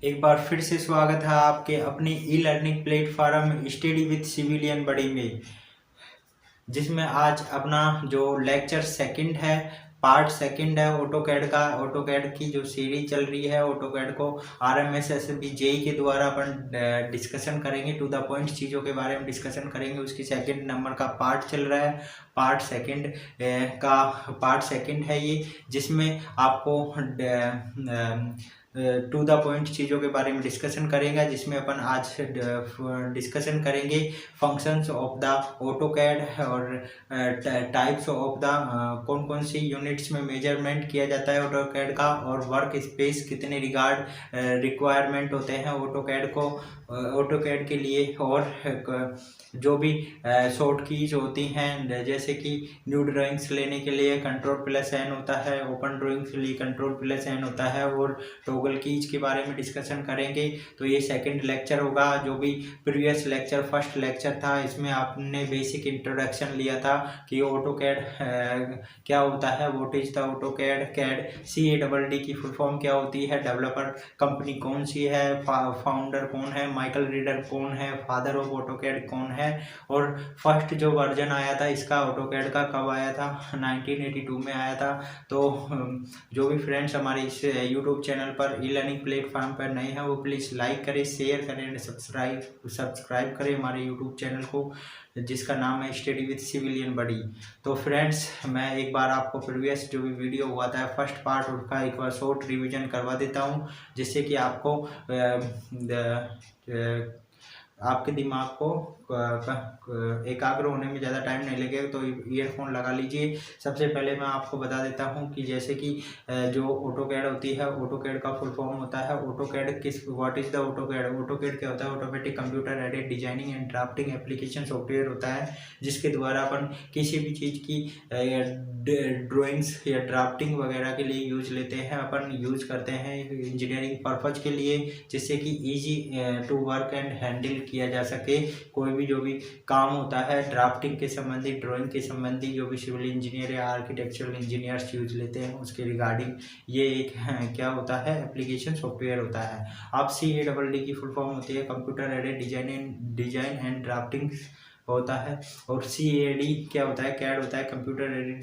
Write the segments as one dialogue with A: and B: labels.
A: एक बार फिर से स्वागत है आपके अपने e learning platform study with civilian buddy में, जिसमें आज अपना जो लेक्चर सेकंड है, पार्ट सेकंड है ऑटोकैड का। ऑटोकैड की जो सीरीज चल रही है, ऑटोकैड को RMS SSB JEE के द्वारा अपन डिस्कशन करेंगे, टू द पॉइंट चीज़ों के बारे में डिस्कशन करेंगे। उसकी सेकंड नंबर का पार्ट चल रहा है, पार्ट सेकंड है ये, जिसमें आपको टू द पॉइंट चीज़ों के बारे में डिस्कशन करेंगे, जिसमें अपन आज डिस्कशन करेंगे फंक्शंस ऑफ द ऑटोकैड और टाइप्स ऑफ द कौन कौन सी यूनिट्स में मेजरमेंट किया जाता है ऑटोकैड का, और वर्क स्पेस कितने रिक्वायरमेंट होते हैं ऑटोकैड के लिए, और जो भी शॉर्ट कीज होती हैं, जैसे कि न्यू ड्राइंग्स लेने के लिए Ctrl+N होता है, ओपन ड्राइंग्स के लिए Ctrl+N होता है, और टॉगल कीज के बारे में डिस्कशन करेंगे। तो ये सेकंड लेक्चर होगा। जो भी प्रीवियस लेक्चर फर्स्ट लेक्चर था, इसमें आपने बेसिक इंट्रोडक्शन लिया था कि ऑटोकैड क्या होता है, what is the AutoCAD, CAD CADD की फुल फॉर्म क्या होती है, डेवलपर कंपनी कौन सी है, फाउंडर कौन है, माइकल रीडर कौन है, फादर ऑफ ऑटोकैड कौन है, और फर्स्ट जो वर्जन आया था इसका ऑटोकैड का कब आया था, 1982 में आया था। तो जो भी फ्रेंड्स हमारे इस यूट्यूब चैनल पर ई लर्निंग प्लेटफॉर्म पर नए हैं, वो प्लीज़ लाइक करें, शेयर करें एंड सब्सक्राइब करें हमारे यूट्यूब चैनल को, जिसका नाम है स्टडी विद सिविलियन बडी। तो फ्रेंड्स, मैं एक बार आपको प्रीवियस जो भी वीडियो हुआ था फर्स्ट पार्ट उसका एक बार शॉर्ट रिवीजन करवा देता हूँ, जिससे कि आपको आपके दिमाग को एकाग्र होने में ज़्यादा टाइम नहीं लगेगा। तो ईयरफोन लगा लीजिए। सबसे पहले मैं आपको बता देता हूं कि जैसे कि जो ऑटोकैड होती है, ऑटोकैड का फुल फॉर्म होता है AutoCAD what is the AutoCAD. AutoCAD क्या होता है, automatic computer aided designing and drafting application software होता है, जिसके द्वारा अपन किसी भी चीज़ की ड्राइंग्स या ड्राफ्टिंग वगैरह के लिए यूज करते हैं इंजीनियरिंग पर्पज के लिए, जिससे कि easy to work and handle किया जा सके। कोई भी जो भी काम होता है ड्राफ्टिंग के संबंधी, ड्राइंग के संबंधी, जो भी सिविल इंजीनियर या आर्किटेक्चरल इंजीनियर्स यूज लेते हैं, उसके रिगार्डिंग ये एक क्या होता है, एप्लीकेशन सॉफ्टवेयर होता है। अब CADD की फुल फॉर्म होती है computer aided design and drafting होता है, और CAD क्या होता है, कैड होता है कंप्यूटर एडेड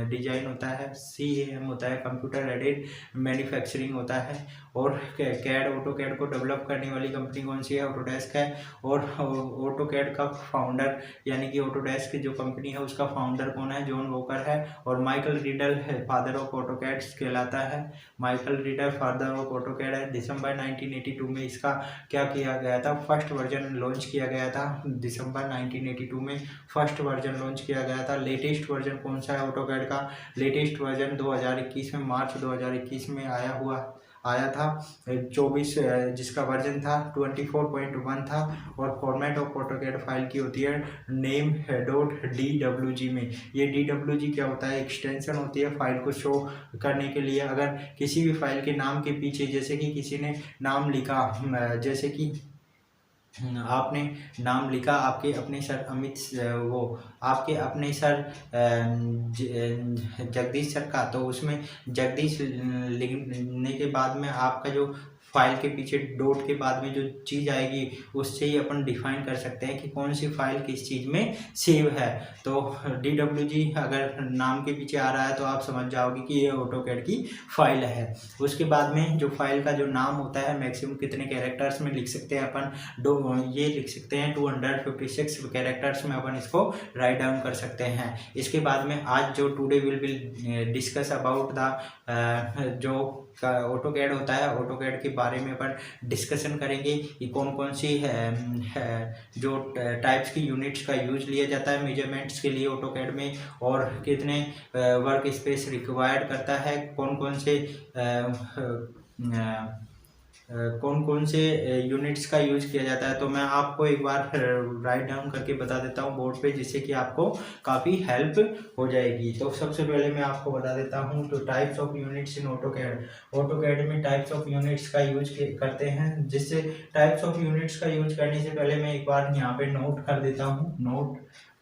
A: डिजाइन होता है, CAM होता है कंप्यूटर एडेड मैन्युफैक्चरिंग होता है, और कैड ऑटोकैड को डेवलप करने वाली कंपनी कौन सी है, ऑटोडेस्क है। और ऑटोकैड का फाउंडर यानी कि ऑटोडेस्क जो कंपनी है उसका फाउंडर कौन है, जॉन वॉकर है, और Michael reader father of AutoCAD कहलाता है। Michael reader father of AutoCAD है। दिसंबर 1982 में इसका क्या किया गया था, फर्स्ट वर्जन लॉन्च किया गया था। दिसंबर 1982 में फर्स्ट वर्जन लॉन्च किया गया था। लेटेस्ट वर्जन कौन सा है ऑटोकैड का, लेटेस्ट वर्जन 2021 में, मार्च 2021 में आया था 24, जिसका वर्जन था 24.1 था, और फॉर्मेट ऑफ ऑटोकैड फाइल की होती है name.dwg में। ये DWG क्या होता है, एक्सटेंशन होती है फाइल को शो करने के लिए। अगर किसी भी फाइल के नाम के पीछे, जैसे कि किसी ने नाम लिखा, जैसे कि आपने नाम लिखा आपके अपने सर आपके अपने सर जगदीश सर का, तो उसमें जगदीश लिखने के बाद में आपका जो फाइल के पीछे डॉट के बाद में जो चीज़ आएगी, उससे ही अपन डिफाइन कर सकते हैं कि कौन सी फाइल किस चीज़ में सेव है। तो DWG अगर नाम के पीछे आ रहा है तो आप समझ जाओगे कि ये ऑटोकैड की फाइल है। उसके बाद में जो फाइल का जो नाम होता है, मैक्सिमम कितने कैरेक्टर्स में लिख सकते हैं अपन, ये लिख सकते हैं 256 कैरेक्टर्स में अपन इसको राइट डाउन कर सकते हैं। इसके बाद में आज जो today will discuss about the जो ऑटोकैड होता है, ऑटोकैड के बारे में अपन डिस्कशन करेंगे कि कौन कौन सी जो टाइप्स की यूनिट्स का यूज लिया जाता है मेजरमेंट्स के लिए ऑटोकैड में, और कितने वर्क स्पेस रिक्वायर्ड करता है, कौन कौन से यूनिट्स का यूज किया जाता है। तो मैं आपको एक बार राइट डाउन करके बता देता हूँ बोर्ड पे, जिससे कि आपको काफ़ी हेल्प हो जाएगी। तो सबसे पहले मैं आपको बता देता हूँ तो types of units in AutoCAD में टाइप्स ऑफ यूनिट्स का यूज करते हैं। जिससे टाइप्स ऑफ यूनिट्स का यूज करने से पहले मैं एक बार यहाँ पे नोट कर देता हूँ,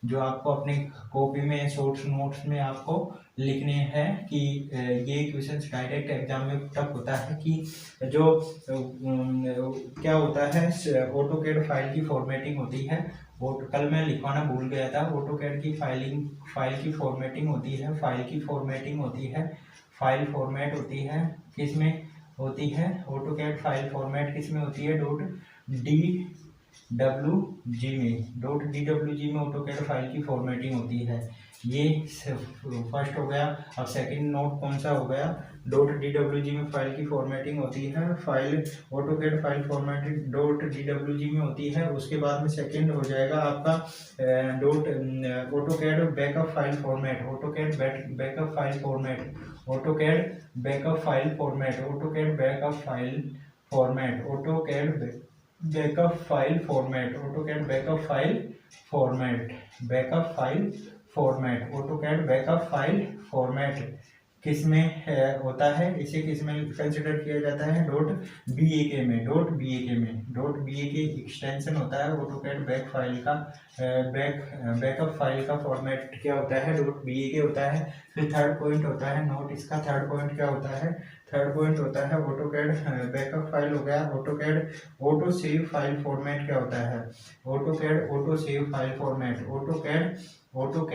A: जो आपको अपनी कॉपी में शॉर्ट्स नोट्स में आपको लिखने हैं कि ये क्वेश्चंस डायरेक्ट एग्जाम में तब होता है कि जो क्या होता है ऑटोकैड फाइल की फॉर्मेटिंग होती है। वो कल मैं लिखवाना भूल गया था। ऑटोकैड की फाइल की फॉर्मेटिंग होती है, फाइल फॉर्मेट होती है, किसमें होती है ऑटोकैड फाइल फॉर्मेट किसमें होती है, .dwg में ऑटोकैड फाइल की फॉर्मेटिंग होती है। ये फर्स्ट हो गया। अब सेकंड नोट कौन सा हो गया, .dwg में फाइल की फॉर्मेटिंग होती है, file AutoCAD file formatting .dwg में होती है। उसके बाद में सेकंड हो जाएगा आपका AutoCAD backup file format, AutoCAD backup file format, AutoCAD backup file format, AutoCAD backup file format, AutoCAD backup file format, AutoCAD backup file format, backup file format, AutoCAD backup file format किसमें होता है, इसे किसमें consider किया जाता है, .bak में extension होता है ऑटोकैड बैक फाइल का, बैकअप फाइल का फॉर्मेट क्या होता है, .bak होता है। फिर थर्ड पॉइंट होता है नोट, इसका थर्ड पॉइंट क्या होता है, थर्ड पॉइंट होता है ऑटोकैड बैकअप फाइल हो गया। AutoCAD auto save file format क्या होता है, AutoCAD auto save file format, AutoCAD auto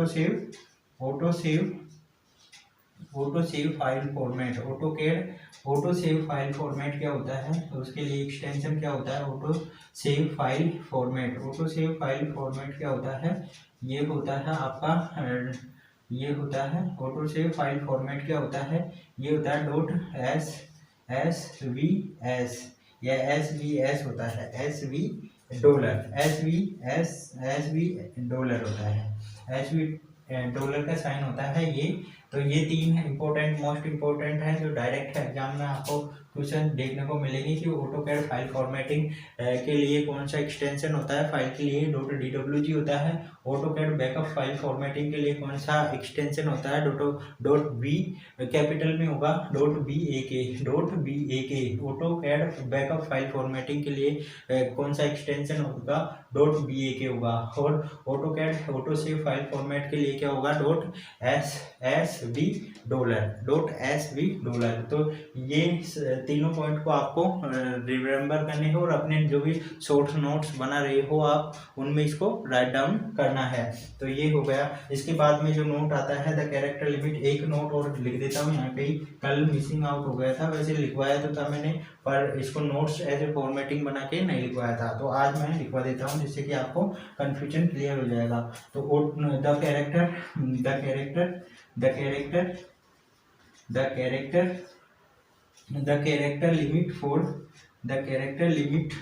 A: save file format, AutoCAD auto save file format क्या होता है, तो उसके लिए एक्सटेंशन क्या होता है, auto save file format. Auto save file format क्या होता है, ये होता है आपका ये होता है ऑटो सेव फाइल फॉर्मेट क्या होता है, ये होता है .svs या svs होता है, SV डॉलर होता है, SV डॉलर का साइन होता है ये। तो ये तीन मोस्ट इम्पोर्टेंट है जो डायरेक्ट एग्जाम में आपको क्वेश्चन देखने को मिलेंगे कि ऑटोकैड फाइल फॉर्मेटिंग के लिए कौन सा एक्सटेंशन होता है, फाइल के लिए .dwg होता है, ऑटोकैड बैकअप फाइल फॉर्मेटिंग के लिए कौन सा एक्सटेंशन होता है, .b कैपिटल में होगा .bak, AutoCAD backup file formatting के लिए कौन सा एक्सटेंशन होगा, .bak होगा। और AutoCAD auto save file format के लिए क्या होगा, .svd डॉलर। तो ये तीनों पॉइंट को आपको रिमेम्बर करने हैं और अपने जो भी शॉर्ट नोट्स बना रहे हो आप उनमें इसको राइट डाउन करना है। तो ये हो गया। इसके बाद में जो नोट आता है द कैरेक्टर लिमिट, एक नोट और लिख देता हूँ यहाँ पे ही, कल मिसिंग आउट हो गया था, वैसे लिखवाया तो था मैंने पर इसको नोट्स एज ए फॉर्मेटिंग बना के नहीं लिखवाया था, तो आज मैं लिखवा देता हूँ जिससे कि आपको कन्फ्यूजन क्लियर हो जाएगा। तो the character limit for the character limit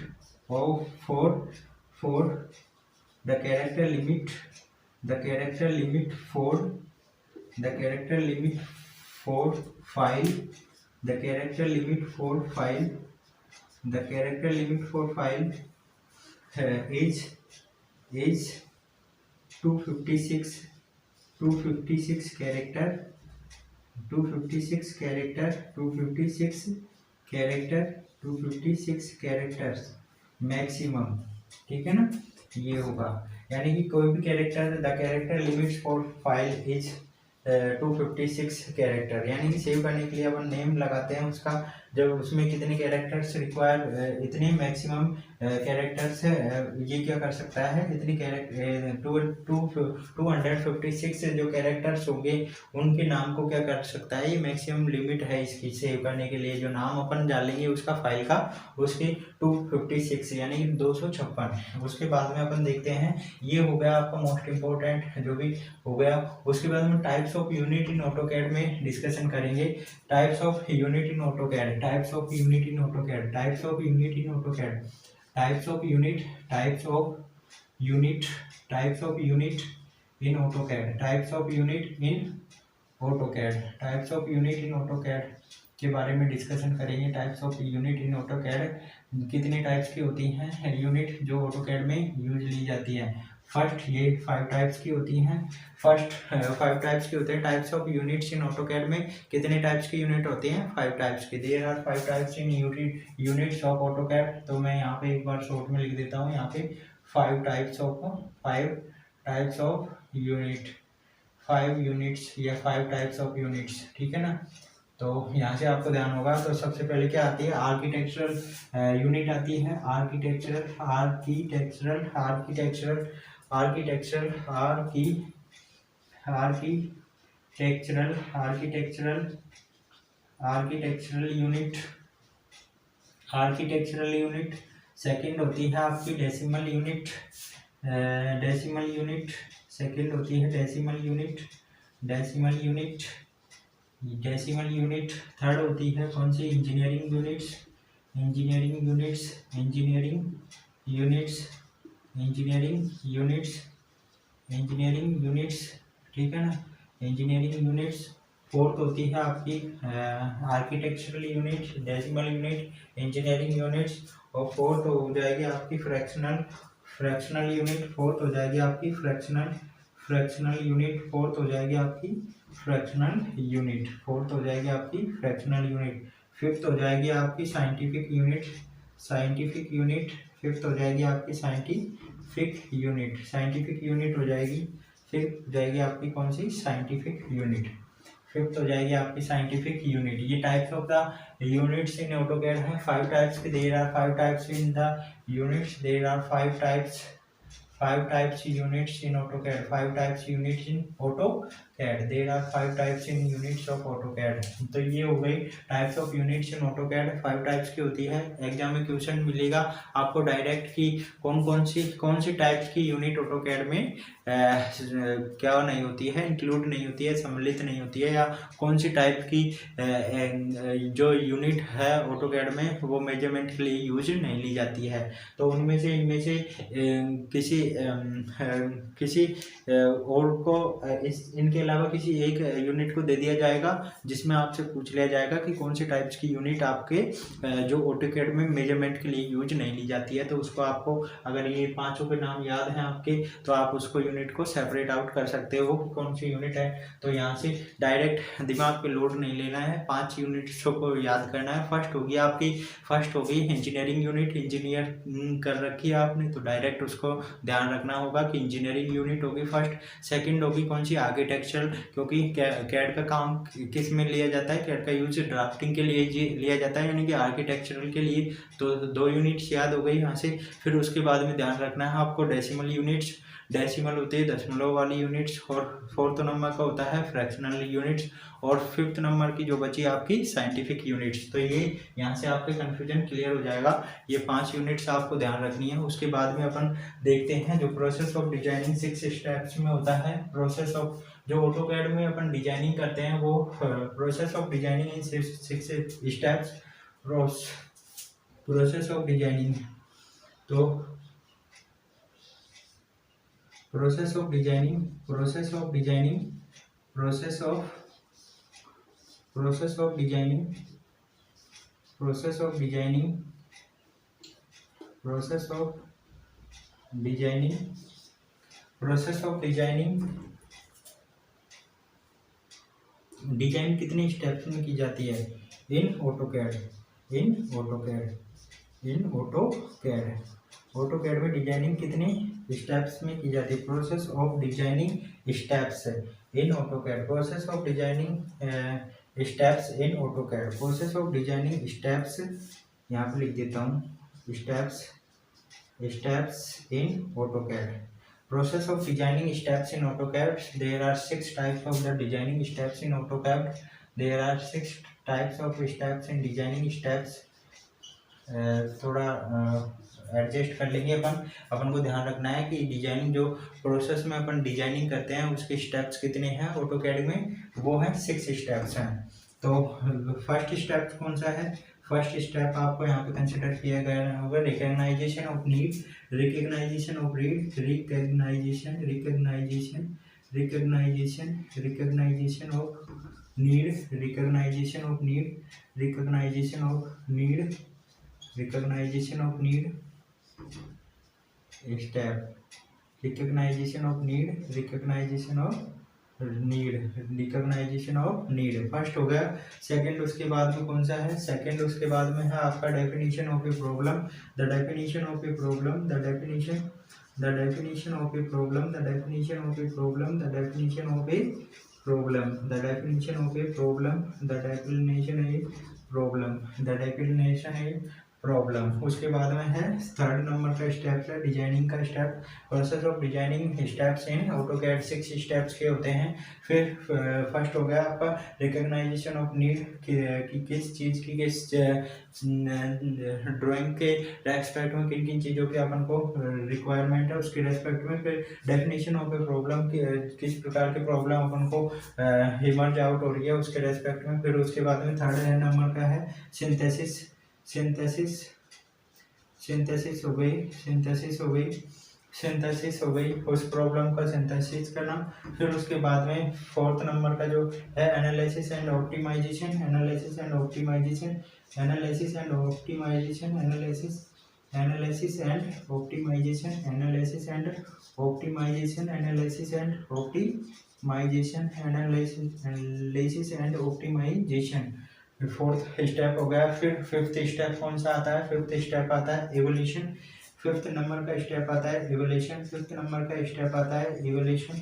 A: file is 256 characters maximum, ठीक है ना, ये होगा। यानी कि कोई भी character, the character limits for file is 256 character, यानी कि सेव करने के लिए अपन नेम लगाते हैं उसका, जब उसमें कितने कैरेक्टर्स रिक्वायर, इतने मैक्सिमम कैरेक्टर्स ये क्या कर सकता है, इतनी 256 जो कैरेक्टर्स होंगे उनके नाम को क्या कर सकता है, ये मैक्सिमम लिमिट है इसकी सेव करने के लिए। जो नाम अपन डालेंगे उसका फाइल का, उसके 256 यानी कि 256। उसके बाद में अपन देखते हैं, ये हो गया आपका मोस्ट इम्पोर्टेंट जो भी हो गया। उसके बाद में types of unit in AutoCAD में डिस्कशन करेंगे। Types of unit in AutoCAD के बारे में डिस्कशन करेंगे। Types of unit in AutoCAD, कितने टाइप्स की होती हैं यूनिट जो ऑटोकैड में यूज ली जाती है। फर्स्ट ये 5 टाइप्स की होती हैं, 5 टाइप्स की होते हैं। Types of units in AutoCAD में कितने टाइप्स की यूनिट होती हैं, 5 टाइप्स की। There are 5 types in units of AutoCAD. तो मैं यहाँ पे एक बार शॉर्ट में लिख देता हूँ, यहाँ पे five types of unit, 5 units या 5 टाइप्स ऑफ यूनिट्स, ठीक है ना। तो यहाँ से आपको ध्यान होगा। तो सबसे पहले क्या आती है, आर्किटेक्चरल यूनिट आती है, architectural architectural architectural architectural architectural architectural architectural unit, architectural unit. Second होती है आपकी decimal unit, decimal unit. Second होती है decimal unit, decimal unit, decimal unit. Third होती है कौन सी, engineering units, engineering units, engineering units, engineering units, engineering units, ठीक है ना, इंजीनियरिंग यूनिट्स। फोर्थ होती है आपकी architectural unit, decimal unit, engineering units. और फोर्थ हो जाएगी आपकी फ्रैक्शनल, फ्रैक्शनल यूनिट। फोर्थ हो जाएगी आपकी फ्रैक्शनल, फ्रैक्शनल यूनिट। फोर्थ हो जाएगी आपकी फ्रैक्शनल यूनिट, फोर्थ हो जाएगी आपकी फ्रैक्शनल यूनिट। फिफ्थ हो जाएगी आपकी scientific unit, scientific unit. Fifth हो जाएगी आपकी साइंटिफिक यूनिट, साइंटिफिक यूनिट हो जाएगी। फिफ्थ हो जाएगी आपकी कौन सी, साइंटिफिक यूनिट। फिफ्थ हो जाएगी आपकी साइंटिफिक यूनिट। ये types of the units in AutoCAD है, 5 टाइप्स के। There are 5 types in the units, there are 5 types, 5 types units in AutoCAD, 5 types units in AutoCAD, there are 5 types in units of AutoCAD। तो ये हो गई types of units in AutoCAD, 5 types की होती है। Exam में question मिलेगा आपको डायरेक्ट कि कौन सी टाइप्स की यूनिट AutoCAD में क्या नहीं होती है, इंक्लूड नहीं होती है, सम्मिलित नहीं होती है, या कौन सी टाइप की जो यूनिट है AutoCAD में वो मेजरमेंट के लिए यूज नहीं ली जाती है। तो उनमें से इनमें से किसी और को इनके अलावा किसी एक यूनिट को दे दिया जाएगा, जिसमें आपसे पूछ लिया जाएगा कि कौन से टाइप्स की यूनिट आपके जो AutoCAD में मेजरमेंट के लिए यूज नहीं ली जाती है। तो उसको आपको, अगर ये पांचों के नाम याद हैं आपके, तो आप उसको यूनिट को सेपरेट आउट कर सकते हो कि कौन सी यूनिट है। तो यहाँ से डायरेक्ट दिमाग पे लोड नहीं लेना है, 5 यूनिट्सों को याद करना है। फर्स्ट होगी आपकी, फर्स्ट होगी इंजीनियरिंग यूनिट, इंजीनियर कर रखी है आपने तो डायरेक्ट उसको ध्यान रखना होगा कि इंजीनियरिंग यूनिट होगी फर्स्ट। सेकंड होगी कौन सी, आर्किटेक्चरल, क्योंकि कैड का काम किस में लिया जाता है, कैड का यूज ड्राफ्टिंग के लिए लिया जाता है, यानी कि आर्किटेक्चरल के लिए। तो 2 यूनिट्स याद हो गई यहाँ से। फिर उसके बाद में ध्यान रखना है आपको डेसिमल यूनिट्स, डेसिमल होती है दशमलव वाली यूनिट्स। और 4th नंबर का होता है फ्रैक्शनल यूनिट्स। और 5th नंबर की जो बची आपकी साइंटिफिक यूनिट्स। तो ये यहाँ से आपके कन्फ्यूजन क्लियर हो जाएगा। ये 5 यूनिट्स आपको ध्यान रखनी है। उसके बाद में अपन देखते हैं जो प्रोसेस ऑफ डिजाइनिंग 6 स्टेप्स में होता है। प्रोसेस ऑफ, जो AutoCAD में अपन डिजाइनिंग करते हैं वो process of designing in 6 steps, process of designing. तो process of designing, process of designing, process of designing, process of designing, process of designing, process of designing. Design कितने steps में की जाती है in AutoCAD, in AutoCAD, in AutoCAD में designing कितने steps में की जाती है। Process of designing steps in AutoCAD, process of designing steps in AutoCAD, process of designing steps, यहाँ पे लिख देता हूँ steps, steps in AutoCAD, process of designing steps in AutoCAD. There are 6 types of the designing steps in AutoCAD. There are 6 types of steps in designing steps. थोड़ा adjust कर लेंगे अपन को ध्यान रखना है कि डिजाइनिंग जो प्रोसेस में अपन डिजाइनिंग करते हैं उसके स्टेप्स कितने हैं AutoCAD में, वो है 6 स्टेप्स हैं। तो फर्स्ट स्टेप कौन सा है, फर्स्ट स्टेप आपको यहाँ पे कंसिडर किया गया होगा recognization of need, recognization of need, recognization, recognization, recognization, recognization of need, recognization of need, recognization of need, recognization of need step, recognization of need, recognization of need, recognization of need first हो गया। Second उसके बाद में कौन सा है, second उसके बाद में है आपका definition of a problem, the definition of a problem, the definition the definition of a problem, the definition of a problem, the definition of a problem, the definition of a problem, the definition a problem, the definition a problem. उसके बाद में है third number का step है designing का step. Process of designing steps in AutoCAD 6 steps के होते हैं। फिर फर्स्ट हो गया आपका रिकॉग्नाइजेशन ऑफ नीड कि किस चीज़ की किस ड्राइंग के रेस्पेक्ट में किन किन चीज़ों की अपन को रिक्वायरमेंट है उसके रेस्पेक्ट में। फिर डेफिनेशन ऑफ ए प्रॉब्लम किस प्रकार की प्रॉब्लम अपन को इमर्ज आउट हो रही है उसके रेस्पेक्ट में। फिर उसके बाद में थर्ड नंबर का है सिंथेसिस। सिंथेसिस हो गई उस प्रॉब्लम का सिंथेसिस करना। फिर उसके बाद में फोर्थ नंबर का जो है analysis and optimization. Fourth step हो गया। फिर फिफ्थ स्टेप कौन सा आता है? फिफ्थ स्टेप आता है एवोल्यूशन। फिफ्थ नंबर का स्टेप आता है एवोल्यूशन। फिफ्थ नंबर का स्टेप आता है एवोल्यूशन।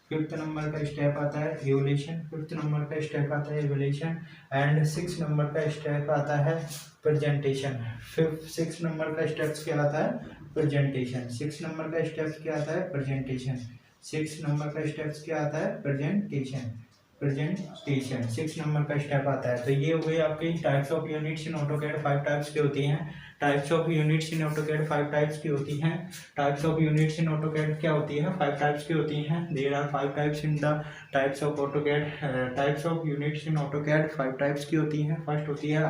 A: फिफ्थ नंबर का स्टेप आता है एवोल्यूशन। फिफ्थ नंबर का स्टेप आता है एवोल्यूशन एंड 6 नंबर का स्टेप आता है प्रेजेंटेशन। 6 नंबर का स्टेप्स क्या आता है? प्रेजेंटेशन। 6 नंबर का स्टेप्स क्या आता है? प्रेजेंटेशन। 6 नंबर का स्टेप्स क्या आता है? प्रेजेंटेशन। 6 नंबर का स्टेप आता है। तो ये हो गई आपकी types of units in AutoCAD. 5 types की होती हैं। Types of units in AutoCAD 5 types की होती हैं। Types of units in AutoCAD क्या होती है? 5 टाइप्स की होती हैं। There are 5 types in the types of AutoCAD. Types of units in AutoCAD 5 types की होती हैं। फर्स्ट होती है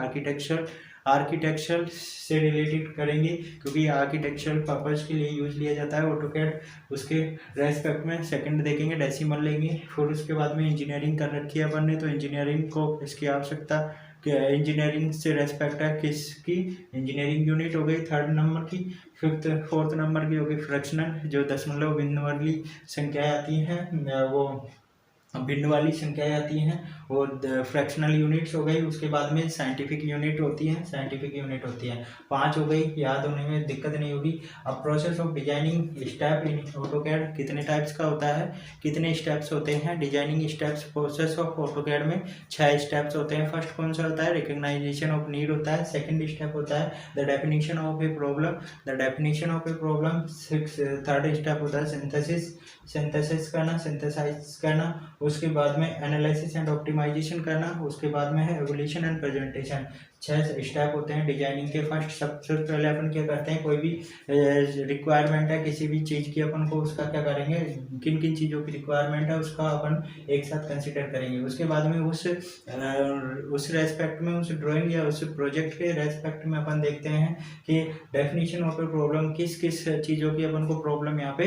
A: आर्किटेक्चर से रिलेटेड करेंगे क्योंकि आर्किटेक्चरल पर्पस के लिए यूज लिया जाता है ऑटोकैड। उसके रेस्पेक्ट में सेकंड देखेंगे डेसिमल लेंगे। फिर उसके बाद में इंजीनियरिंग कर रखी है अपन ने तो इंजीनियरिंग को इसकी आवश्यकता इंजीनियरिंग से रेस्पेक्ट है किसकी? इंजीनियरिंग यूनिट हो गई थर्ड नंबर की। फोर्थ नंबर की हो गई फ्रैक्शनल जो दशमलव बिंदु वाली संख्याएं आती हैं वो भिन्न वाली संख्याएं आती हैं और फ्रैक्शनल यूनिट्स हो गई। उसके बाद में साइंटिफिक यूनिट होती है। 5 हो गई, याद होने में दिक्कत नहीं होगी। अब process of designing step in AutoCAD कितने टाइप्स का होता है? कितने स्टेप्स होते हैं? Designing steps process of AutoCAD में 6 स्टेप्स होते हैं। फर्स्ट कौन सा होता है? रिकॉग्नाइजेशन ऑफ नीड होता है। सेकंड स्टेप होता है the definition of a problem. Third step होता है सिंथेसाइज करना। उसके बाद में एनालिसिस एंड ऑप्टिमाइजेशन करना। उसके बाद में है एवोल्यूशन एंड प्रेजेंटेशन। 6 स्टेप होते हैं डिजाइनिंग के। फर्स्ट सबसे पहले अपन क्या करते हैं? कोई भी रिक्वायरमेंट है किसी भी चीज़ की अपन को उसका क्या करेंगे? किन किन चीज़ों की रिक्वायरमेंट है उसका अपन एक साथ कंसिडर करेंगे। उसके बाद में उस रेस्पेक्ट में उस ड्राइंग या उस प्रोजेक्ट के रेस्पेक्ट में अपन देखते हैं कि डेफिनेशन ऑफ ए प्रॉब्लम किस किस चीज़ों की अपन को प्रॉब्लम यहाँ पे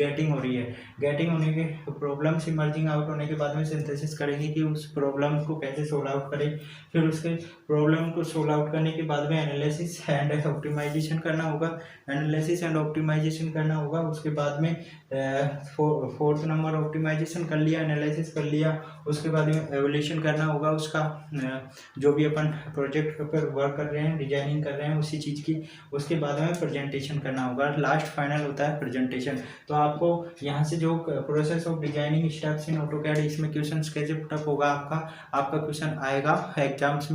A: गेटिंग हो रही है। गेटिंग होने के प्रॉब्लम इमर्जिंग आउट होने के बाद में सिंथेसिस करेंगे कि उस प्रॉब्लम को कैसे सोल्व आउट करें। फिर उसके प्रॉब्लम को सोल्व आउट करने के बाद में एनालिसिस एंड ऑप्टिमाइजेशन करना होगा। उसके बाद में फोर्थ नंबर ऑप्टिमाइजेशन कर लिया, एनालिसिस कर लिया। उसके बाद में एवोल्यूशन करना होगा उसका जो भी अपन प्रोजेक्ट पर वर्क कर रहे हैं डिजाइनिंग कर रहे हैं उसी चीज़ की। उसके बाद में प्रेजेंटेशन करना होगा। लास्ट फाइनल होता है प्रेजेंटेशन। तो आपको यहाँ से जो process of designing steps in AutoCAD इसमें क्वेश्चन कैसे पुटअप होगा आपका क्वेश्चन आएगा एग्जाम्स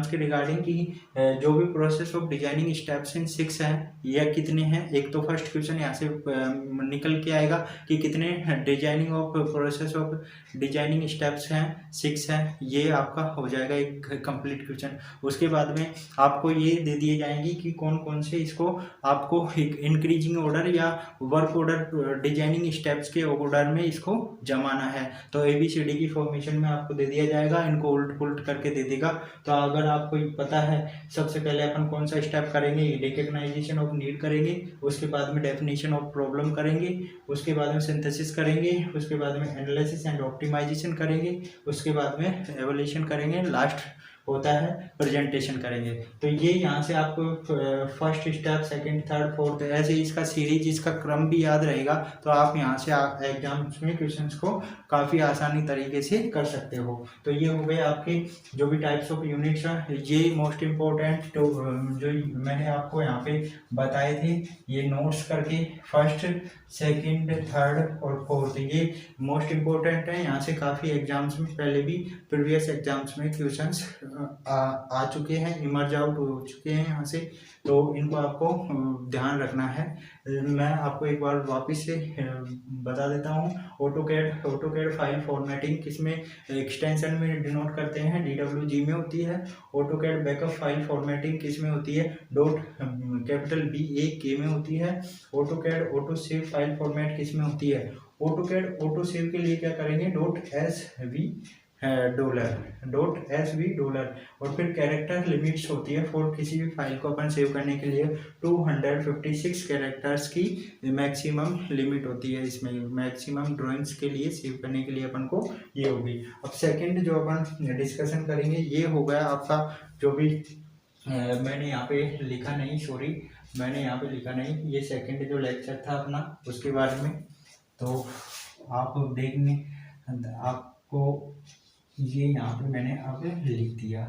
A: के रिगार्डिंग कि जो भी प्रोसेस ऑफ डिजाइनिंग स्टेप्स इन 6 हैं यह कितने हैं। एक तो फर्स्ट क्वेश्चन यहाँ से निकल के आएगा कि कितने प्रोसेस ऑफ डिजाइनिंग स्टेप्स हैं 6 हैं। ये आपका हो जाएगा एक कंप्लीट क्वेश्चन। उसके बाद में आपको ये दे दिए जाएंगी कि कौन कौन से इसको आपको इंक्रीजिंग ऑर्डर या वर्क ऑर्डर डिजाइनिंग स्टेप्स के ऑर्डर में इसको जमाना है। तो ABCD की फॉर्मेशन में आपको दे दिया जाएगा, इनको उल्ट पुल्ट करके दे देगा। तो अगर आपको पता है सबसे पहले अपन कौन सा स्टेप करेंगे? रिकॉग्नाइजेशन ऑफ नीड करेंगे। उसके बाद में डेफिनेशन ऑफ प्रॉब्लम करेंगे। उसके बाद में सिंथेसिस करेंगे। उसके बाद में एनालिसिस एंड ऑप्टिमाइजेशन करेंगे। उसके बाद में एवोल्यूशन करेंगे। लास्ट होता है प्रेजेंटेशन करेंगे। तो ये यहाँ से आपको first step, second, third, fourth, ऐसे इसका सीरीज, इसका क्रम भी याद रहेगा। तो आप यहाँ से एग्जाम्स में क्वेश्चंस को काफ़ी आसानी तरीके से कर सकते हो। तो ये हो गए आपके जो भी टाइप्स ऑफ यूनिट्स हैं, ये मोस्ट इम्पोर्टेंट तो जो मैंने आपको यहाँ पे बताए थे, ये नोट्स करके फर्स्ट, सेकंड, थर्ड और फोर्थ ये मोस्ट इम्पोर्टेंट है। यहाँ से काफ़ी एग्जाम्स में पहले भी प्रीवियस एग्जाम्स में क्वेश्चंस आ चुके हैं, इमर्ज आउट हो चुके हैं यहाँ से, तो इनको आपको ध्यान रखना है। मैं आपको एक बार वापस से बता देता हूँ। ऑटोकैड फाइल फॉर्मेटिंग किसमें एक्सटेंशन में डिनोट करते हैं, DWG में होती है। ऑटोकैड बैकअप फाइल फॉर्मेटिंग किसमें होती है, $BAK में होती है। AutoCAD auto save file format किसमें होती है, ऑटोकैड ऑटो सेव के लिए क्या करेंगे, $.SV$, और फिर कैरेक्टर लिमिट्स होती है फॉर किसी भी फाइल को अपन सेव करने के लिए 256 कैरेक्टर्स की मैक्सिमम लिमिट होती है। इसमें मैक्सिमम ड्राइंग्स के लिए सेव करने के लिए अपन को ये होगी। अब सेकंड जो अपन डिस्कशन करेंगे ये हो गया आपका जो भी मैंने यहाँ पे लिखा नहीं, ये सेकंड जो लेक्चर था अपना उसके बारे में। तो आप देखने आपको ये यहाँ पे मैंने अब लिख दिया,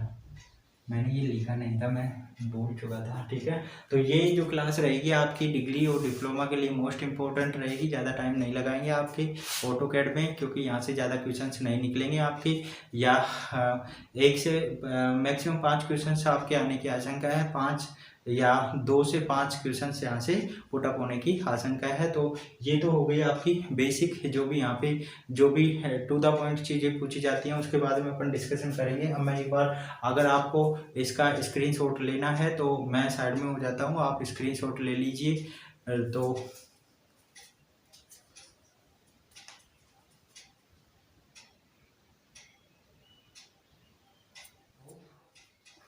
A: मैंने ये लिखा नहीं था, मैं भूल चुका था। ठीक है, तो ये जो क्लास रहेगी आपकी डिग्री और डिप्लोमा के लिए मोस्ट इम्पोर्टेंट रहेगी। ज़्यादा टाइम नहीं लगाएंगे आपके ऑटोकैड में, क्योंकि यहाँ से ज़्यादा क्वेश्चंस नहीं निकलेंगे आपके, या एक से मैक्सिमम 5 क्वेश्चंस आपके आने की आशंका है, 5 या 2 से 5 क्वेश्चन यहाँ से पुटअप होने की आशंका है। तो ये तो हो गई आपकी बेसिक, जो भी यहाँ पे जो भी टू द पॉइंट चीज़ें पूछी जाती हैं उसके बाद में अपन डिस्कशन करेंगे। अब मैं एक बार, अगर आपको इसका स्क्रीनशॉट लेना है तो मैं साइड में हो जाता हूँ, आप स्क्रीनशॉट ले लीजिए। तो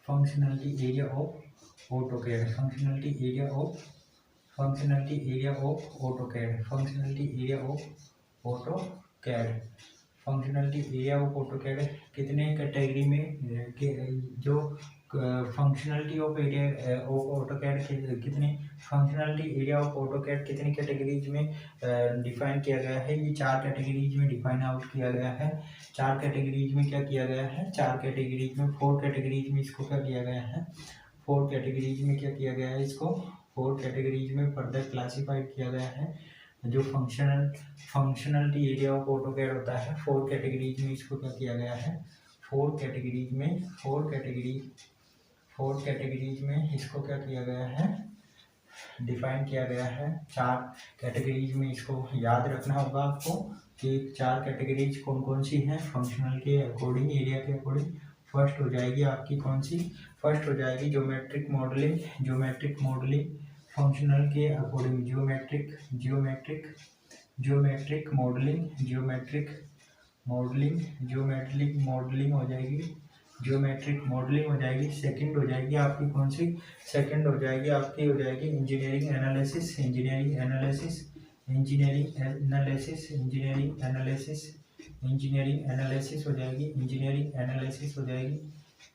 A: functionality area of AutoCAD, functionality area of AutoCAD, functionality area of AutoCAD कितने कैटेगरी में जो functionality of area of AutoCAD कितने फंक्शनलिटी एरिया ऑफ AutoCAD कितनी कैटेगरीज में डिफाइन किया गया है, ये 4 कैटेगरीज में डिफाइन आउट किया गया है। 4 कैटेगरीज में क्या किया गया है, 4 कैटेगरीज में 4 कैटेगरीज में इसको क्या किया गया है, 4 कैटेगरीज में क्या किया गया है, इसको 4 कैटेगरीज में फर्दर क्लासिफाइड किया गया है। जो फंक्शनलिटी एरिया ऑफ AutoCAD होता है 4 कैटेगरीज में इसको क्या किया गया है, 4 कैटेगरीज में इसको क्या किया गया है, डिफाइन किया गया है। 4 कैटेगरीज में इसको याद रखना होगा आपको कि 4 कैटेगरीज कौन कौन सी हैं फंक्शनल के अकॉर्डिंग, एरिया के अकॉर्डिंग। फर्स्ट हो जाएगी आपकी कौन सी, फर्स्ट हो जाएगी ज्योमेट्रिक मॉडलिंग फंक्शनल के अकॉर्डिंग, ज्योमेट्रिक मॉडलिंग हो जाएगी, ज्योमेट्रिक मॉडलिंग हो जाएगी। सेकंड हो जाएगी आपकी कौन सी, सेकंड हो जाएगी आपकी हो जाएगी इंजीनियरिंग एनालिसिस हो जाएगी,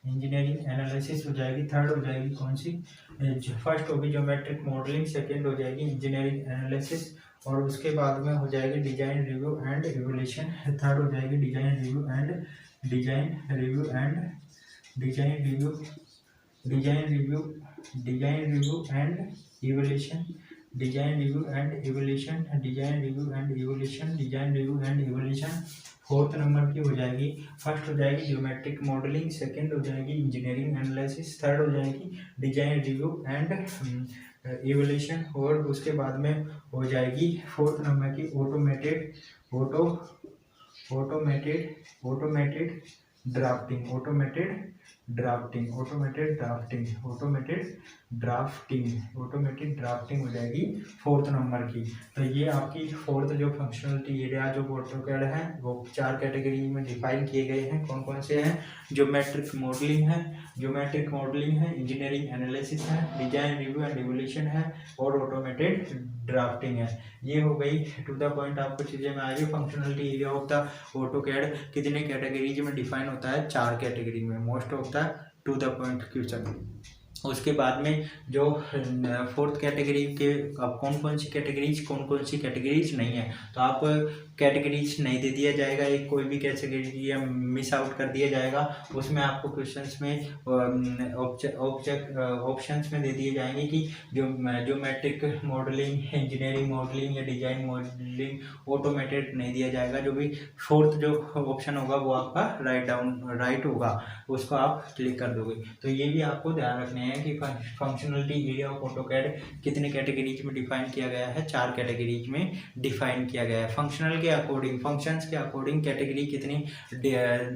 A: इंजीनियरिंग एनालिसिस हो जाएगी। थर्ड हो जाएगी कौन सी, फर्स्ट होगी ज्योमेट्रिक मॉडलिंग, सेकंड हो जाएगी इंजीनियरिंग एनालिसिस, और उसके बाद में हो जाएगी design review and evolution. Third हो जाएगी design review and evolution. Fourth number की हो जाएगी, फर्स्ट हो जाएगी ज्योमेट्रिक मॉडलिंग, सेकंड हो जाएगी इंजीनियरिंग एनालिसिस, थर्ड हो जाएगी डिजाइन रिव्यू एंड इवोल्यूशन, और उसके बाद में हो जाएगी फोर्थ नंबर की ऑटोमेटेड ड्राफ्टिंग हो जाएगी फोर्थ नंबर की। तो ये आपकी फोर्थ जो फंक्शनलिटी एरिया जो AutoCAD है वो 4 कैटेगरी में डिफाइन किए गए हैं। कौन कौन से हैं, ज्योमेट्रिक मॉडलिंग है, इंजीनियरिंग एनालिसिस है, डिजाइन रिव्यू एंड इवोल्यूशन है, और ऑटोमेटेड ड्राफ्टिंग है। ये हो गई टू द पॉइंट आपको चीज़ें में आएगी। Functionality area of the AutoCAD कितने कैटेगरीज में डिफाइन होता है, 4 कैटेगरी में। Most of the the two the point question. उसके बाद में जो फोर्थ कैटेगरी के अब कौन कौन सी कैटेगरीज नहीं है, तो आप कैटेगरीज नहीं दे दिया जाएगा, एक कोई भी कैटेगरी या मिस आउट कर दिया जाएगा, उसमें आपको क्वेश्चंस में ऑप्शंस में दे दिए जाएंगे कि जो मैट्रिक मॉडलिंग, इंजीनियरिंग मॉडलिंग या डिजाइन मॉडलिंग ऑटोमेटेड नहीं दिया जाएगा। जो भी फोर्थ जो ऑप्शन होगा वो आपका राइट होगा, उसको आप क्लिक कर दोगे। तो ये भी आपको ध्यान रखने हैं कि फंक्शनलिटी एरिया ऑफ ऑटोकैड कितने कैटेगरीज में डिफाइन किया गया है, 4 कैटेगरीज में डिफाइन किया गया है। फंक्शनल के अकॉर्डिंग, फंक्शंस के अकॉर्डिंग कैटेगरी कितनी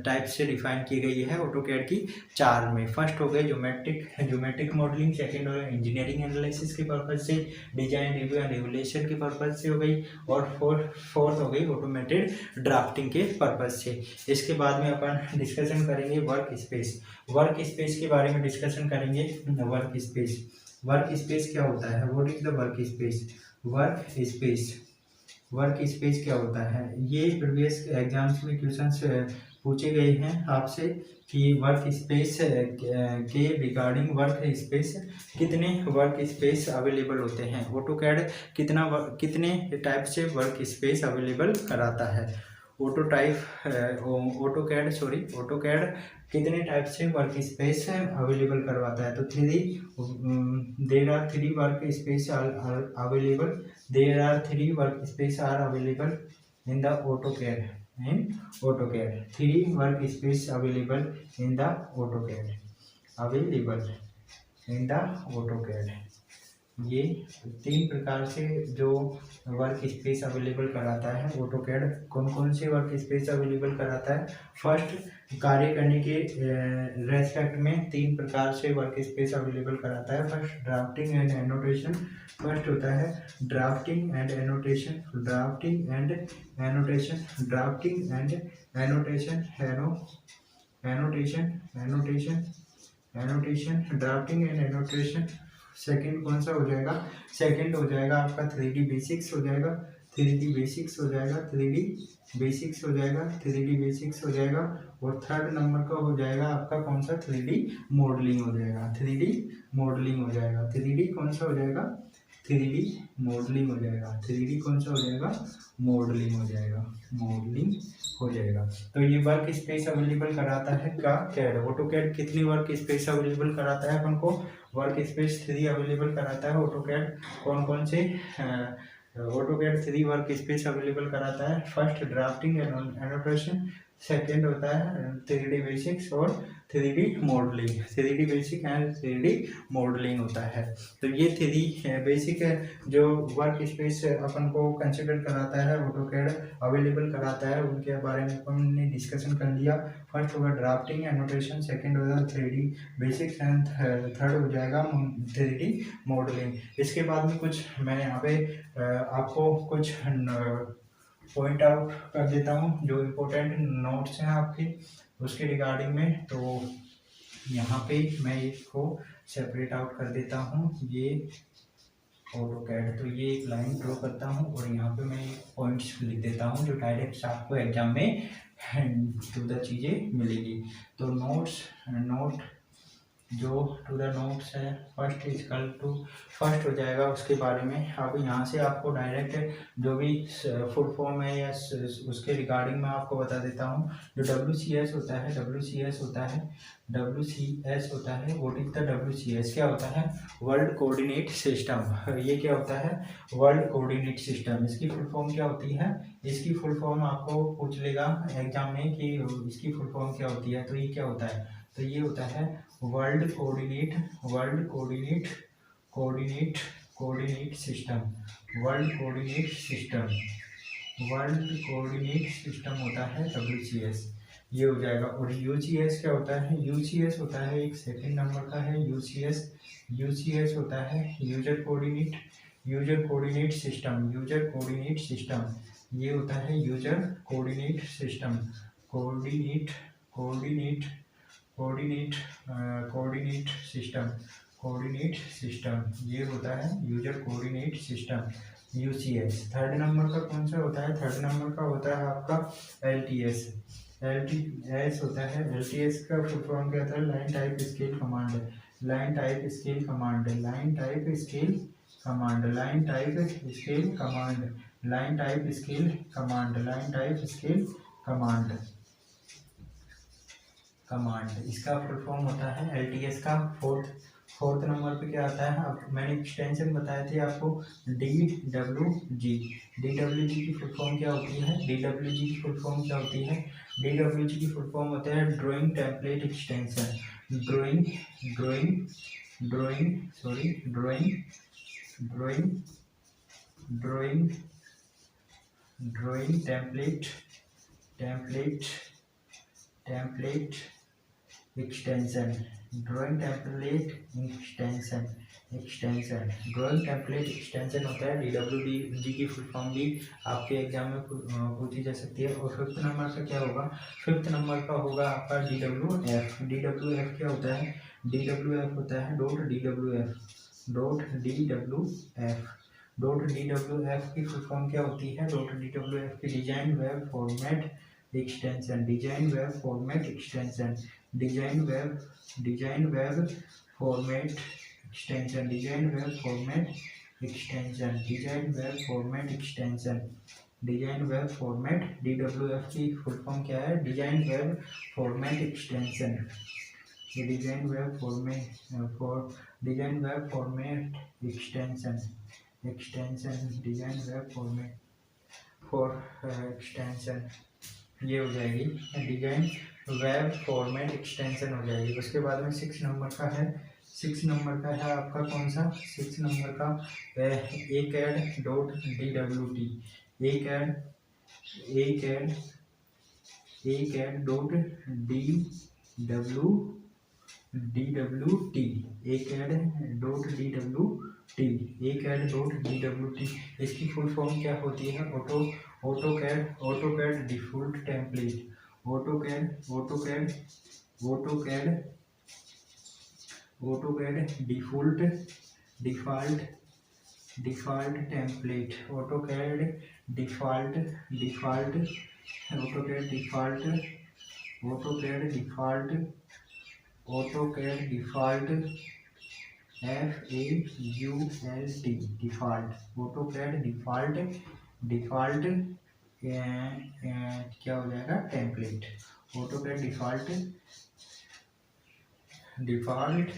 A: टाइप से डिफाइन की गई है ऑटोकैड की, 4 में। फर्स्ट हो गए ज्योमेट्रिक मॉडलिंग, सेकंड हो गए इंजीनियरिंग एनालिसिस के पर्पज से, डिजाइन रिव्यू एंड रेगुलेशन के पर्पज से हो गई, और फोर्थ हो गई ऑटोमेटेड ड्राफ्टिंग के पर्पज से। इसके बाद में अपन डिस्कशन करेंगे वर्क स्पेस के बारे में डिस्कशन करेंगे। वर्क स्पेस क्या होता है, what is the work space क्या होता है। ये प्रीवियस एग्जाम्स में क्वेश्चंस पूछे गए हैं आपसे कि वर्क स्पेस के रिगार्डिंग कितने वर्क स्पेस अवेलेबल होते हैं, ऑटोकैड कितने टाइप से वर्क स्पेस अवेलेबल कराता है, ऑटोकैड कितने टाइप से वर्क स्पेस अवेलेबल करवाता है। तो there are three work space are available in the AutoCAD. 3 work space available in the AutoCAD. ये 3 प्रकार से जो वर्क स्पेस अवेलेबल कराता है ऑटोकैड। कौन कौन से वर्क स्पेस अवेलेबल कराता है। फर्स्ट, कार्य करने के रेस्पेक्ट में 3 प्रकार से वर्क स्पेस अवेलेबल कराता है। First, drafting and annotation. First होता है drafting and annotation, drafting and annotation. Second कौन सा हो जाएगा, सेकंड हो जाएगा आपका 3D बेसिक्स हो जाएगा, 3D बेसिक्स हो जाएगा। और थर्ड नंबर का हो जाएगा आपका कौन सा, 3D मॉडलिंग हो जाएगा। 3D मॉडलिंग हो जाएगा। 3D कौन सा हो जाएगा, 3D मॉडलिंग हो जाएगा। 3D कौन सा हो जाएगा, मॉडलिंग हो जाएगा। तो ये वर्क स्पेस अवेलेबल कराता है क्या, कैड। ऑटोकैड कितनी वर्क स्पेस अवेलेबल कराता है अपन को, वर्क स्पेस 3 अवेलेबल कराता है ऑटोकैड। कौन कौन से ऑटोकैड 3 वर्क स्पेस अवेलेबल कराता है। First, drafting and annotation. Second होता है 3D बेसिक्स और 3D modelling. 3D basic and 3D modelling होता है। तो ये 3D बेसिक जो वर्क स्पेस अपन को कंसिडर कराता है ऑटोकैड, अवेलेबल कराता है, उनके बारे में हमने डिस्कशन कर लिया। फर्स्ट होगा ड्राफ्टिंग एनोटेशन, सेकंड होगा 3D बेसिक्स एंड थर्ड हो जाएगा 3D मॉडलिंग। इसके बाद में कुछ मैं यहाँ पे आपको कुछ पॉइंट आउट कर देता हूँ जो इम्पोर्टेंट नोट्स हैं आपके उसके रिगार्डिंग में। तो यहाँ पे मैं इसको सेपरेट आउट कर देता हूँ, ये ऑटोकैड। तो ये एक लाइन ड्रॉ करता हूँ और यहाँ पे मैं पॉइंट्स लिख देता हूँ जो डायरेक्ट आपको एग्जाम में टू द चीज़ें मिलेगी। तो नोट जो टू द नोट्स है, फर्स्ट हो जाएगा। उसके बारे में अब यहाँ से आपको डायरेक्ट जो भी फुल फॉर्म है या उसके रिगार्डिंग मैं आपको बता देता हूँ। जो WCS होता है, व्हाट इज द WCS, क्या होता है, वर्ल्ड कोऑर्डिनेट सिस्टम। ये क्या होता है, वर्ल्ड कोऑर्डिनेट सिस्टम। इसकी फुल फॉर्म क्या होती है, इसकी फुल फॉर्म आपको पूछ लेगा एग्जाम में कि इसकी फुल फॉर्म क्या होती है। तो ये क्या होता है, तो ये होता है वर्ल्ड कोऑर्डिनेट सिस्टम होता है WCS, ये हो जाएगा। और UCS क्या होता है, UCS होता है एक सेकंड नंबर का है UCS होता है यूजर कोऑर्डिनेट सिस्टम। ये होता है user coordinate system, coordinate system. ये होता है user coordinate system UCS। Third number का कौन सा होता है, थर्ड नंबर का होता है आपका LTS। LTS होता है, LTS का फुल फॉर्म क्या होता है? लाइन टाइप स्केल कमांड है, लाइन टाइप स्केल कमांड है, line type scale command, line type scale command, line type scale command, line type scale command command इसका फुल फॉर्म होता है LTS का। फोर्थ नंबर पे क्या आता है? अब मैंने एक्सटेंशन बताए थे आपको, DWG। DWG की फुल फॉर्म क्या होती है? DWG की फुल फॉर्म क्या होती है? DWG की फुल फॉर्म होता है drawing template extension. Drawing drawing drawing sorry drawing drawing drawing drawing template extension, drawing template extension drawing template extension होता है। DWG की फुल फॉर्म भी आपके एग्जाम में पूछी जा सकती है। और फिफ्थ नंबर का क्या होगा? फिफ्थ नंबर का होगा आपका DWF। DWF क्या होता है? DWF होता है डॉट DWF की फुल फॉर्म क्या होती है? डॉट DWF की design web format extension, design web format extension, design web format extension, design web format extension, design web format extension, design web format. DWF की full form क्या है? Design web format extension, design web format extension, design web format extension, ये हो जाएगी design web format extension हो जाएगी। उसके बाद में 6 नंबर का है, 6 नंबर का है आपका कौन सा? 6 नंबर का ACAD dot DWT, ACAD dot DWT, ACAD dot DWT। इसकी फुल फॉर्म क्या होती है? AutoCAD default template, AutoCAD default template, AutoCAD default default क्या हो जाएगा? Template, AutoCAD default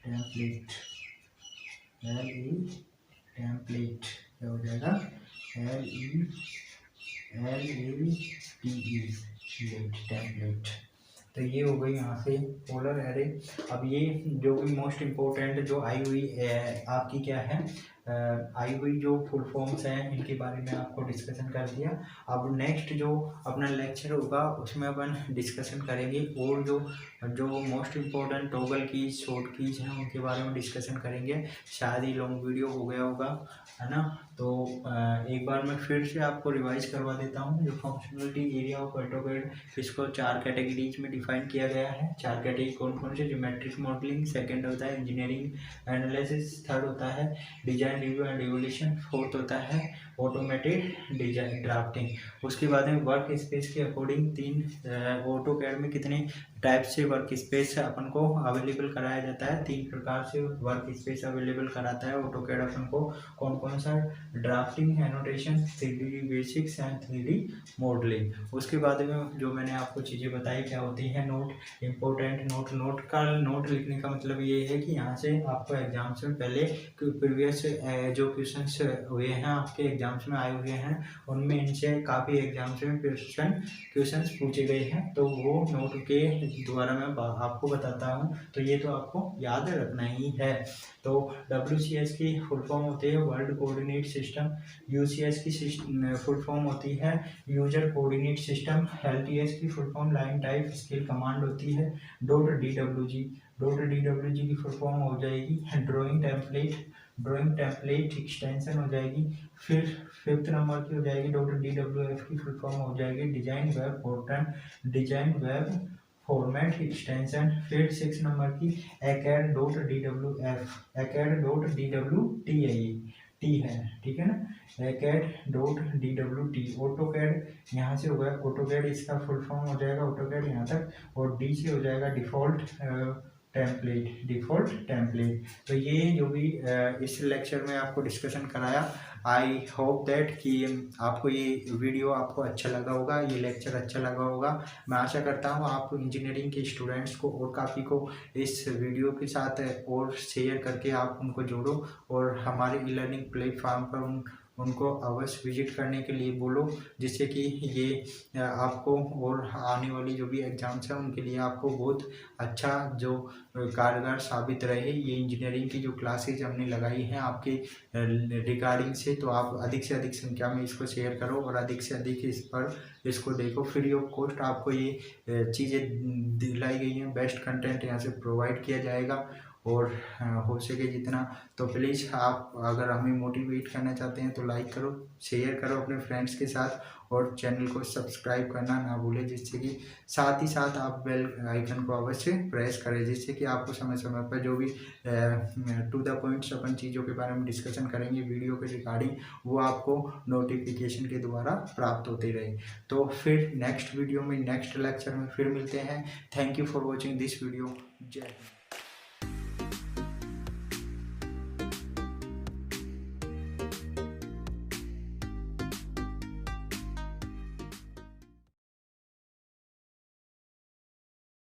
A: template template क्या हो जाएगा? टेम्पलेट। तो ये हो गई यहाँ से पोलर एरे। अब ये जो भी मोस्ट इम्पोर्टेंट जो आई हुई आपकी क्या है, आई हुई जो फुल फॉर्म्स हैं, इनके बारे में आपको डिस्कशन कर दिया। अब नेक्स्ट जो अपना लेक्चर होगा उसमें अपन डिस्कशन करेंगे और जो most important toggle keys, short keys हैं, उनके बारे में डिस्कशन करेंगे। शायद ही लॉन्ग वीडियो हो गया होगा, है ना? तो एक बार मैं फिर से आपको रिवाइज करवा देता हूँ। जो फंक्शनलिटी एरिया ऑफ ऑटोकैड, इसको 4 कैटेगरीज में डिफाइन किया गया है। 4 कैटेगरी कौन कौन से? ज्योमेट्रिक मॉडलिंग, सेकंड होता है इंजीनियरिंग एनालिसिस, थर्ड होता है design review and evolution, fourth होता है ऑटोमेटेड डिजाइन ड्राफ्टिंग। उसके बाद में वर्क स्पेस के अकॉर्डिंग 3 ऑटोकैड में कितने टाइप से वर्क स्पेस अपन को अवेलेबल कराया जाता है। 3 प्रकार से वर्क स्पेस अवेलेबल कराता है ऑटोकैड अपन को। कौन कौन सा? Drafting, annotation, 3D basics and 3D modelling. उसके बाद में जो मैंने आपको चीज़ें बताई क्या होती है, नोट, इम्पोर्टेंट नोट लिखने का मतलब ये है कि यहाँ से आपको एग्जाम से पहले प्रीवियस जो क्वेश्चंस हुए हैं आपके एग्जाम्स में आए हुए हैं, उनमें इनसे काफ़ी एग्जाम्स में क्वेश्चंस पूछे गए हैं, तो वो नोट के द्वारा मैं आपको बताता हूँ। तो ये तो आपको याद रखना ही है। तो WCS की फुल फॉर्म होती है वर्ल्ड कोऑर्डिनेट सिस्टम, UCS की फुल फॉर्म होती है यूजर कोऑर्डिनेट सिस्टम, LTS की full form line type scale command होती है, डॉट DWG की फुल फॉर्म हो जाएगी ड्राइंग टेम्पलेट एक्सटेंशन हो जाएगी। फिर 5th नंबर की हो जाएगी डॉट DWF की फुल फॉर्म हो जाएगी डिजाइन वेब फॉर्मेट एक्सटेंशन। फिर 6 नंबर की ACAD डॉट DWT है, टी है, ठीक है ना, AutoCAD.DWT ऑटोकैड यहाँ से होगा, ऑटोकैड इसका फुल फॉर्म हो जाएगा ऑटोकैड यहाँ तक, और डी से हो जाएगा डिफ़ॉल्ट टेम्पलेट। तो ये जो भी इस लेक्चर में आपको डिस्कशन कराया, आई होप दैट कि आपको ये वीडियो आपको अच्छा लगा होगा, ये लेक्चर अच्छा लगा होगा। मैं आशा करता हूँ आप इंजीनियरिंग के स्टूडेंट्स को और काफ़ी को इस वीडियो के साथ और शेयर करके आप उनको जोड़ो, और हमारे ई लर्निंग प्लेटफॉर्म पर उनको अवश्य विजिट करने के लिए बोलो, जिससे कि ये आपको और आने वाली जो भी एग्ज़ाम्स हैं उनके लिए आपको बहुत अच्छा जो कारगर साबित रहे। ये इंजीनियरिंग की जो क्लासेज हमने लगाई हैं आपके रिगार्डिंग से, तो आप अधिक से अधिक संख्या में इसको शेयर करो और अधिक से अधिक इसको देखो। फ्री ऑफ कॉस्ट आपको ये चीज़ें दिलाई गई हैं, बेस्ट कंटेंट यहाँ से प्रोवाइड किया जाएगा, और हो सके जितना तो प्लीज़ आप अगर हमें मोटिवेट करना चाहते हैं तो लाइक करो, शेयर करो अपने फ्रेंड्स के साथ, और चैनल को सब्सक्राइब करना ना भूलें, जिससे कि साथ ही साथ आप बेल आइकन को अवश्य प्रेस करें, जिससे कि आपको समय समय पर जो भी टू द पॉइंट्स अपन चीज़ों के बारे में डिस्कशन करेंगे वीडियो के रिगार्डिंग, वो आपको नोटिफिकेशन के द्वारा प्राप्त होते रहे। तो फिर नेक्स्ट वीडियो में नेक्स्ट लेक्चर में फिर मिलते हैं। Thank you for watching this video. जय हिंद।